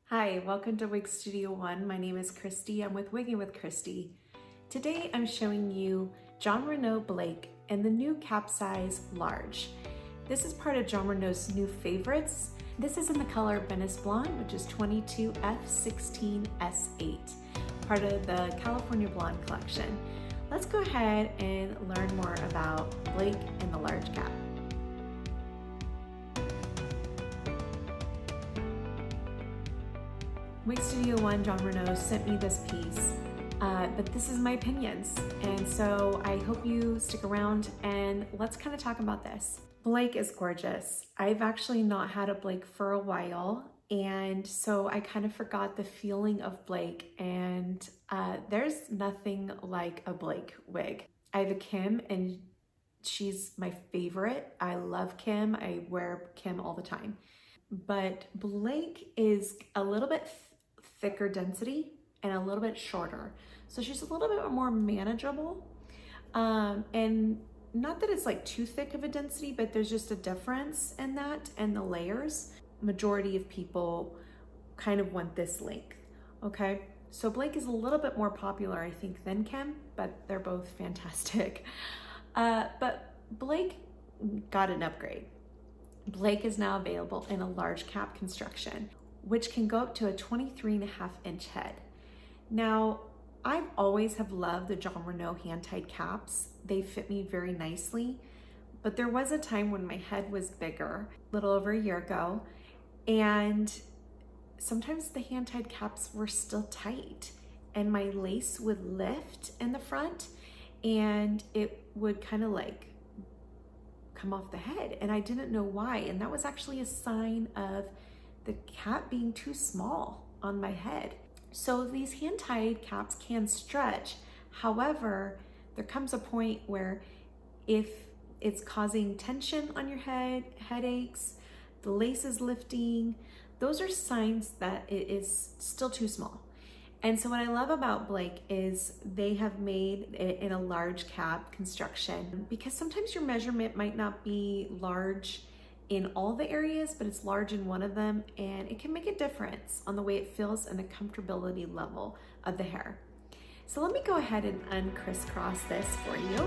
Hi, welcome to Wig Studio One. My name is Christy. I'm with Wiggin with Christi. Today I'm showing you Jon Renau Blake and the new cap size large. This is part of Jon Renau's new favorites. This is in the color Venice Blonde, which is 22F16S8, part of the California Blonde collection. Let's go ahead and learn more about Blake and the large cap. Wig Studio One, Jon Renau sent me this piece, but this is my opinions, and so I hope you stick around and let's kind of talk about this. Blake is gorgeous. I've actually not had a Blake for a while, and so I kind of forgot the feeling of Blake, and there's nothing like a Blake wig. I have a Kim, and she's my favorite. I love Kim. I wear Kim all the time. But Blake is a little bit thicker density and a little bit shorter. So she's a little bit more manageable. And not that it's like too thick of a density, but there's just a difference in that and the layers. Majority of people kind of want this length, okay? So Blake is a little bit more popular, I think, than Kim, but they're both fantastic. But Blake got an upgrade. Blake is now available in a large cap construction, which can go up to a 23.5-inch head. Now, I've always have loved the Jon Renau hand-tied caps. They fit me very nicely, but there was a time when my head was bigger, a little over a year ago, and sometimes the hand-tied caps were still tight, and my lace would lift in the front, and it would kind of like come off the head, and I didn't know why, and that was actually a sign of the cap being too small on my head. So these hand-tied caps can stretch. However, there comes a point where if it's causing tension on your head, headaches, the lace is lifting, those are signs that it is still too small. And so what I love about Blake is they have made it in a large cap construction, because sometimes your measurement might not be large in all the areas, but it's large in one of them, and it can make a difference on the way it feels and the comfortability level of the hair. So let me go ahead and uncrisscross this for you.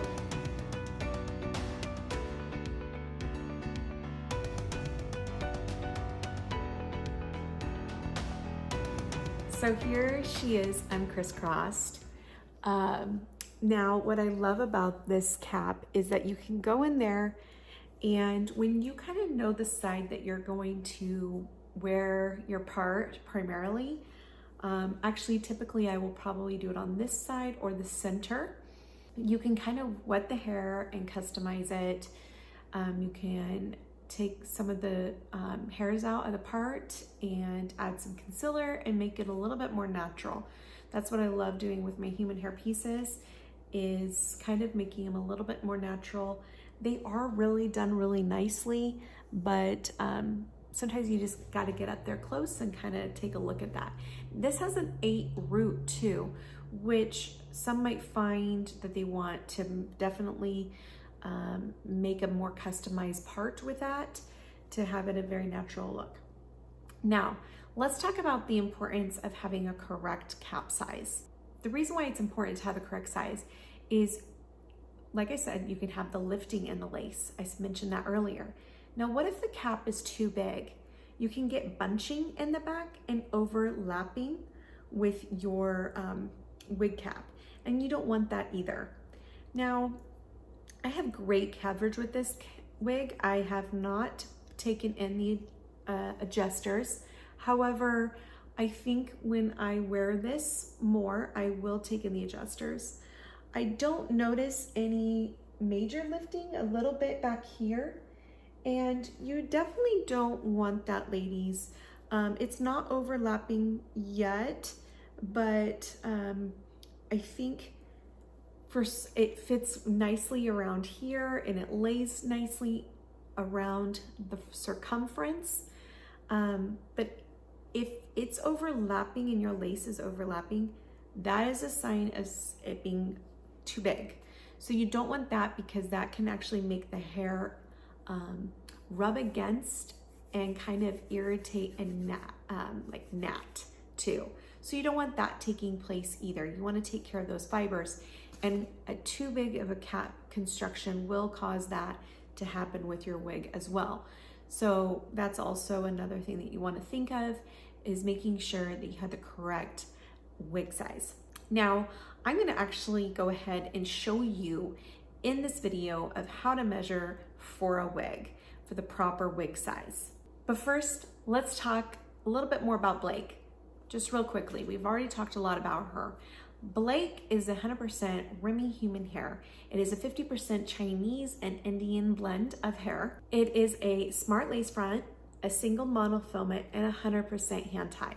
So here she is uncrisscrossed. Now what I love about this cap is that you can go in there, and when you kind of know the side that you're going to wear your part primarily, actually typically I will probably do it on this side or the center. You can kind of wet the hair and customize it. You can take some of the hairs out of the part and add some concealer and make it a little bit more natural. That's what I love doing with my human hair pieces, is kind of making them a little bit more natural. They are really done really nicely, but sometimes you just got to get up there close and kind of take a look at that. This has an 8 root too, which some might find that they want to definitely make a more customized part with that to have it a very natural look. Now, let's talk about the importance of having a correct cap size. The reason why it's important to have a correct size is, like I said, you can have the lifting in the lace. I mentioned that earlier. Now, what if the cap is too big? You can get bunching in the back and overlapping with your wig cap, and you don't want that either. Now, I have great coverage with this wig. I have not taken in the adjusters. However, I think when I wear this more, I will take in the adjusters. I don't notice any major lifting, a little bit back here, and you definitely don't want that, ladies. It's not overlapping yet, but I think it fits nicely around here, and it lays nicely around the circumference. But if it's overlapping and your lace is overlapping, that is a sign of it being too big. So you don't want that, because that can actually make the hair rub against and kind of irritate and gnat too. So you don't want that taking place either. You want to take care of those fibers, and a too big of a cap construction will cause that to happen with your wig as well. So that's also another thing that you want to think of, is making sure that you have the correct wig size. Now, I'm going to actually go ahead and show you in this video of how to measure for a wig, for the proper wig size. But first, let's talk a little bit more about Blake. Just real quickly, we've already talked a lot about her. Blake is 100% Remy human hair. It is a 50% Chinese and Indian blend of hair. It is a smart lace front, a single monofilament, and 100% hand tied.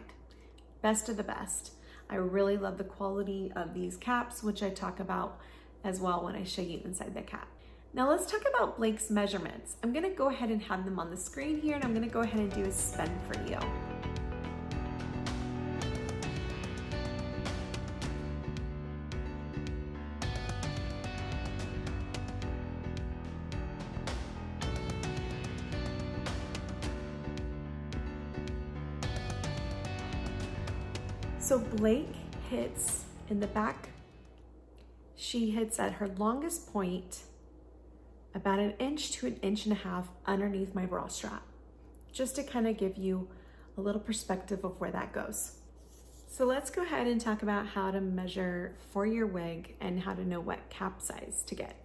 Best of the best. I really love the quality of these caps, which I talk about as well when I show you inside the cap. Now let's talk about Blake's measurements. I'm gonna go ahead and have them on the screen here, and I'm gonna go ahead and do a spin for you. So Blake hits in the back, she hits at her longest point about 1 inch to 1.5 inches underneath my bra strap, just to kind of give you a little perspective of where that goes. So let's go ahead and talk about how to measure for your wig and how to know what cap size to get.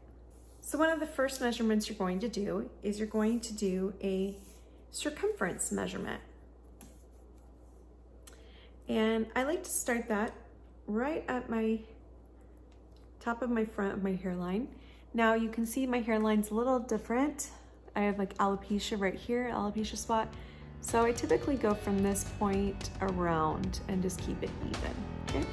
So one of the first measurements you're going to do is you're going to do a circumference measurement. And I like to start that right at my top of my front of my hairline. Now you can see my hairline's a little different. I have like alopecia right here, alopecia spot. So I typically go from this point around and just keep it even, okay?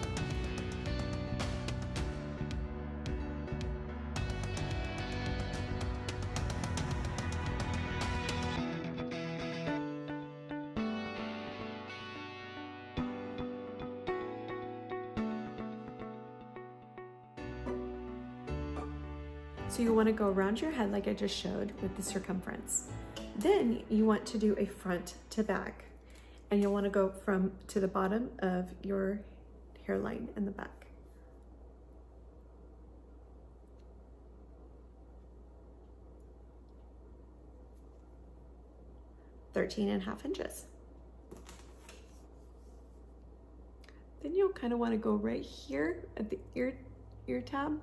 So you want to go around your head like I just showed with the circumference. Then you want to do a front to back, and you'll want to go from to the bottom of your hairline in the back. (13.5 inches). Then you'll kind of want to go right here at the ear tab.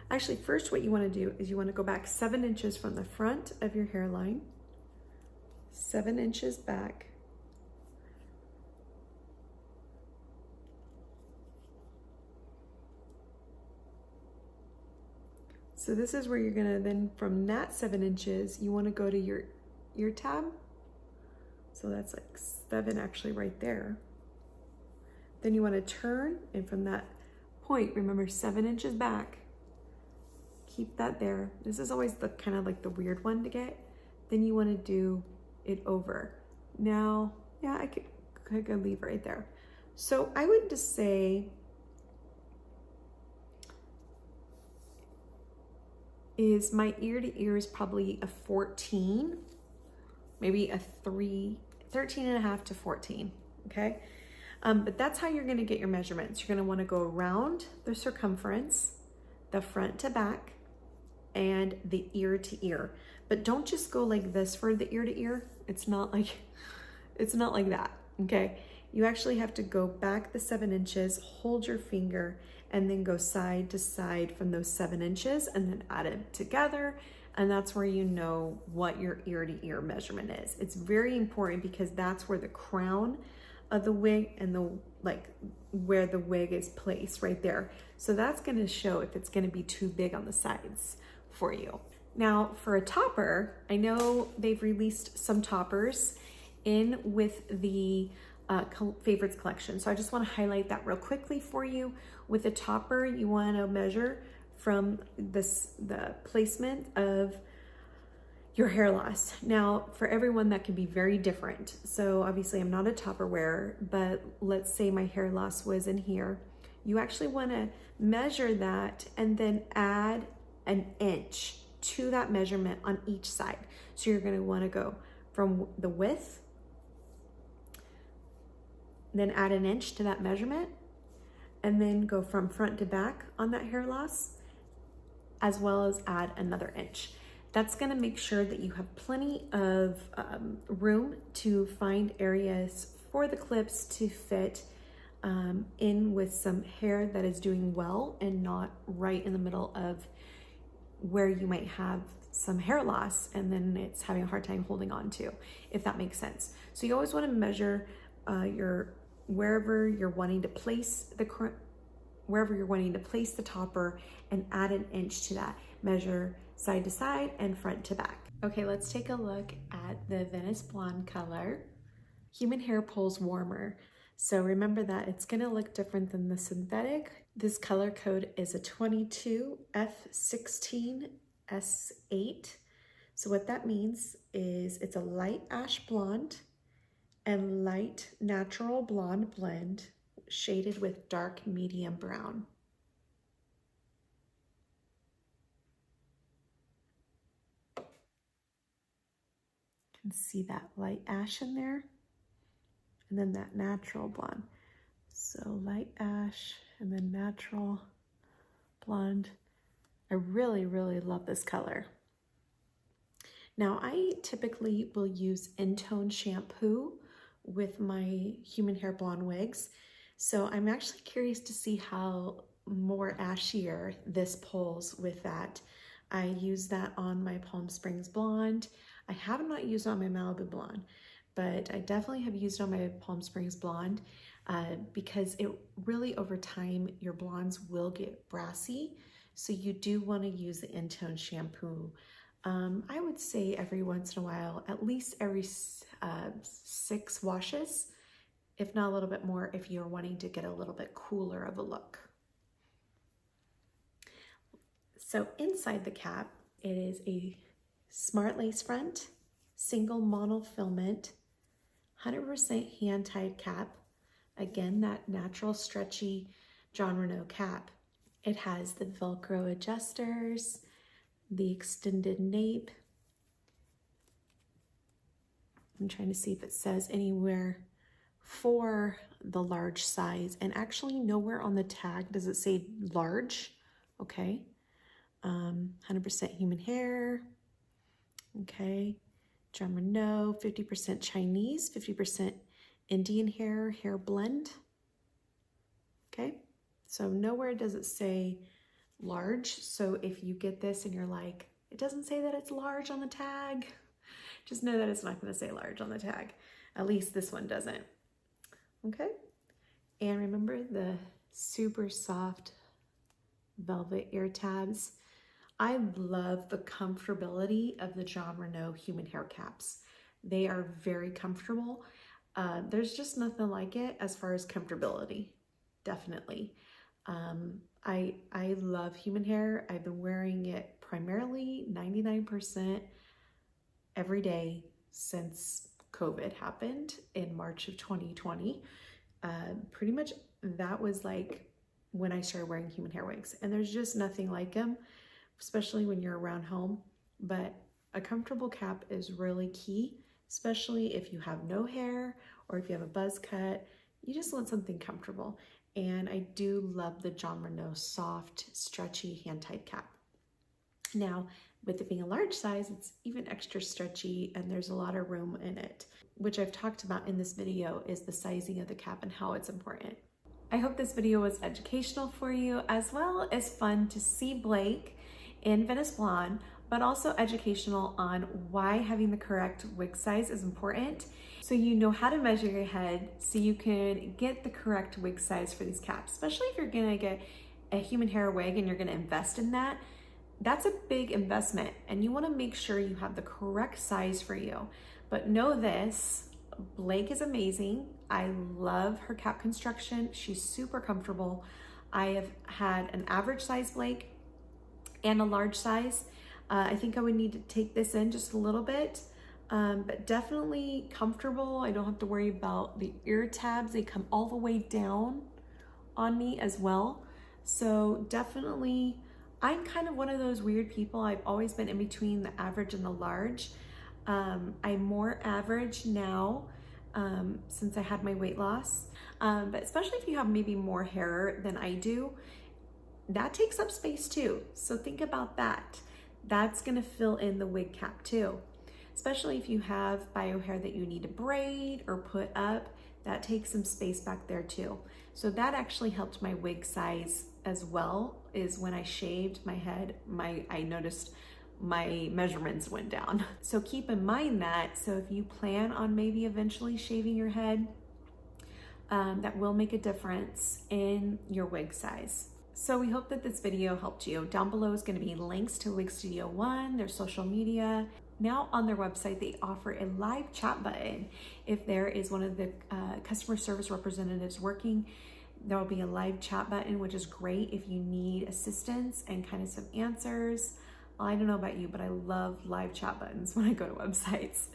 Actually, first what you want to do is you want to go back 7 inches from the front of your hairline, 7 inches back. So this is where you're gonna then, from that 7 inches, you want to go to your ear tab. So that's like 7 actually right there. Then you want to turn, and from that point, remember 7 inches back, keep that there. This is always the kind of like the weird one to get. Then you want to do it over. Now, yeah, I could leave right there. So I would just say is my ear to ear is probably a 14, maybe a 13.5 to 14, okay? But that's how you're gonna get your measurements. You're gonna wanna go around the circumference, the front to back, and the ear to ear. But don't just go like this for the ear to ear. It's not like that, okay? You actually have to go back the 7 inches, hold your finger, and then go side to side from those 7 inches, and then add it together. And that's where you know what your ear to ear measurement is. It's very important because that's where the crown of the wig and the where the wig is placed right there. So that's gonna show if it's gonna be too big on the sides for you. Now for a topper, I know they've released some toppers in with the favorites collection. So I just want to highlight that real quickly for you. With a topper, you want to measure from the placement of your hair loss. Now for everyone that can be very different. So obviously I'm not a topper wearer, but let's say my hair loss was in here. You actually want to measure that and then add 1 inch to that measurement on each side. So you're going to want to go from the width, then add an inch to that measurement, and then go from front to back on that hair loss, as well as add another inch. That's gonna make sure that you have plenty of room to find areas for the clips to fit in with some hair that is doing well and not right in the middle of where you might have some hair loss and then it's having a hard time holding on to, if that makes sense. So you always wanna measure wherever you're wanting to place the topper and add an inch to that. Measure side to side and front to back. Okay, let's take a look at the Venice Blonde color. Human hair pulls warmer. So remember that it's gonna look different than the synthetic. This color code is a 22F16S8. So what that means is it's a light ash blonde and light natural blonde blend shaded with dark medium brown. You can see that light ash in there, and then that natural blonde. So light ash and then natural blonde. I really, really love this color. Now I typically will use in-tone shampoo with my human hair blonde wigs. So I'm actually curious to see how more ashier this pulls with that. I use that on my Palm Springs blonde. I have not used it on my Malibu blonde, but I definitely have used it on my Palm Springs blonde because it really, over time, your blondes will get brassy. So you do want to use the in-tone shampoo. I would say every once in a while, at least every 6 washes, if not a little bit more, if you're wanting to get a little bit cooler of a look. So inside the cap, it is a smart lace front, single monofilament, 100% hand-tied cap. Again, that natural stretchy Jon Renau cap. It has the Velcro adjusters, the extended nape. I'm trying to see if it says anywhere for the large size, and actually nowhere on the tag does it say large. Okay, 100% human hair. Okay, Jon Renau, 50% Chinese, 50% Indian hair blend. Okay, so nowhere does it say large. So if you get this and you're like, it doesn't say that it's large on the tag, just know that it's not going to say large on the tag. At least this one doesn't. Okay, and remember the super soft velvet ear tabs. I love the comfortability of the Jon Renau human hair caps. They are very comfortable. There's just nothing like it as far as comfortability, definitely. I love human hair. I've been wearing it primarily 99% every day since COVID happened in March of 2020. Pretty much that was like when I started wearing human hair wigs, and there's just nothing like them, especially when you're around home. But a comfortable cap is really key, especially if you have no hair or if you have a buzz cut. You just want something comfortable. And I do love the Jon Renau soft, stretchy hand-tied cap. Now, with it being a large size, it's even extra stretchy and there's a lot of room in it, which I've talked about in this video, is the sizing of the cap and how it's important. I hope this video was educational for you, as well as fun to see Blake in Venice Blonde, but also educational on why having the correct wig size is important. So you know how to measure your head so you can get the correct wig size for these caps, especially if you're gonna get a human hair wig and you're gonna invest in that. That's a big investment and you wanna make sure you have the correct size for you. But know this, Blake is amazing. I love her cap construction. She's super comfortable. I have had an average size Blake and a large size. I think I would need to take this in just a little bit, but definitely comfortable. I don't have to worry about the ear tabs. They come all the way down on me as well. So definitely, I'm kind of one of those weird people. I've always been in between the average and the large. I'm more average now since I had my weight loss, but especially if you have maybe more hair than I do, that takes up space too. So think about that. That's gonna fill in the wig cap too. Especially if you have bio hair that you need to braid or put up, that takes some space back there too. So that actually helped my wig size as well, is when I shaved my head, I noticed my measurements went down. So keep in mind that, so if you plan on maybe eventually shaving your head, that will make a difference in your wig size. So we hope that this video helped you. Down below is going to be links to Wig Studio One, their social media. Now on their website, they offer a live chat button. If there is one of the customer service representatives working, there will be a live chat button, which is great if you need assistance and kind of some answers. I don't know about you, but I love live chat buttons when I go to websites.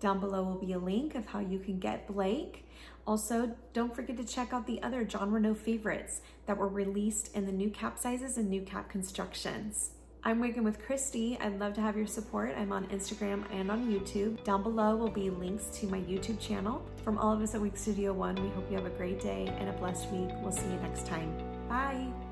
Down below will be a link of how you can get Blake. Also, don't forget to check out the other John Renau favorites that were released in the new cap sizes and new cap constructions. I'm Wiggin with Christi. I'd love to have your support. I'm on Instagram and on YouTube. Down below will be links to my YouTube channel. From all of us at Wig Studio One, we hope you have a great day and a blessed week. We'll see you next time. Bye.